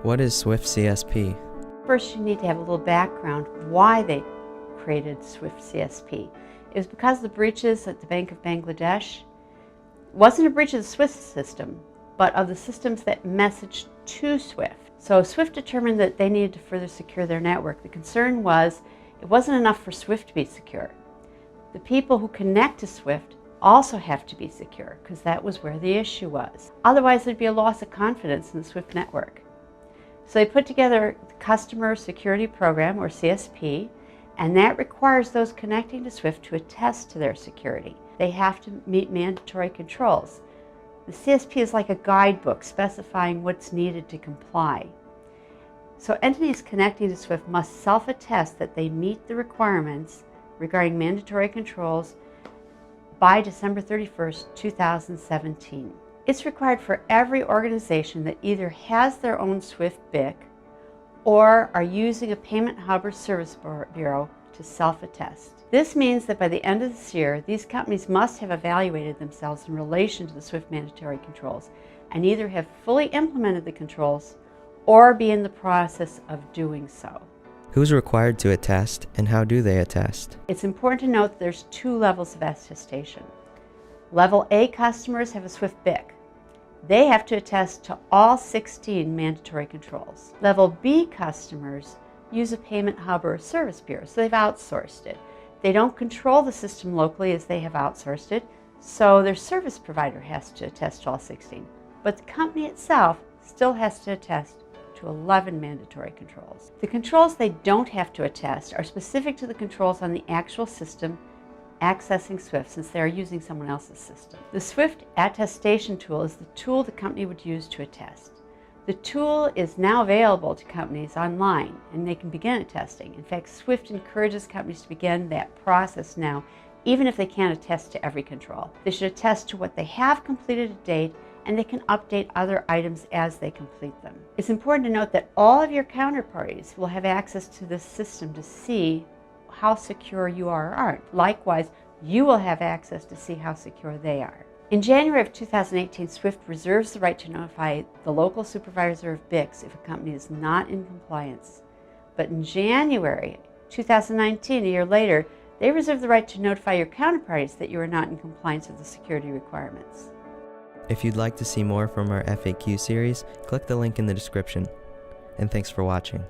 What is SWIFT CSP? First, you need to have a little background why they created SWIFT CSP. It was because of the breaches at the Bank of Bangladesh. It wasn't a breach of the SWIFT system, but of the systems that messaged to SWIFT. So SWIFT determined that they needed to further secure their network. The concern was it wasn't enough for SWIFT to be secure. The people who connect to SWIFT also have to be secure, because that was where the issue was. Otherwise, there'd be a loss of confidence in the SWIFT network. So they put together the Customer Security Program, or CSP, and that requires those connecting to SWIFT to attest to their security. They have to meet mandatory controls. The CSP is like a guidebook specifying what's needed to comply. So entities connecting to SWIFT must self-attest that they meet the requirements regarding mandatory controls by December 31st, 2017. It's required for every organization that either has their own SWIFT BIC or are using a payment hub or service bureau to self-attest. This means that by the end of this year, these companies must have evaluated themselves in relation to the SWIFT mandatory controls and either have fully implemented the controls or be in the process of doing so. Who's required to attest, and how do they attest? It's important to note that there's two levels of attestation. Level A customers have a SWIFT BIC. They have to attest to all 16 mandatory controls. Level B customers use a payment hub or a service bureau, so they've outsourced it. They don't control the system locally as they have outsourced it, so their service provider has to attest to all 16. But the company itself still has to attest to 11 mandatory controls. The controls they don't have to attest are specific to the controls on the actual system accessing SWIFT, since they are using someone else's system. The SWIFT attestation tool is the tool the company would use to attest. The tool is now available to companies online, and they can begin attesting. In fact, SWIFT encourages companies to begin that process now, even if they can't attest to every control. They should attest to what they have completed to date, and they can update other items as they complete them. It's important to note that all of your counterparties will have access to this system to see how secure you are or aren't. Likewise, you will have access to see how secure they are. In January of 2018, SWIFT reserves the right to notify the local supervisor of BICs if a company is not in compliance. But in January 2019, a year later, they reserve the right to notify your counterparties that you are not in compliance with the security requirements. If you'd like to see more from our FAQ series, click the link in the description. And thanks for watching.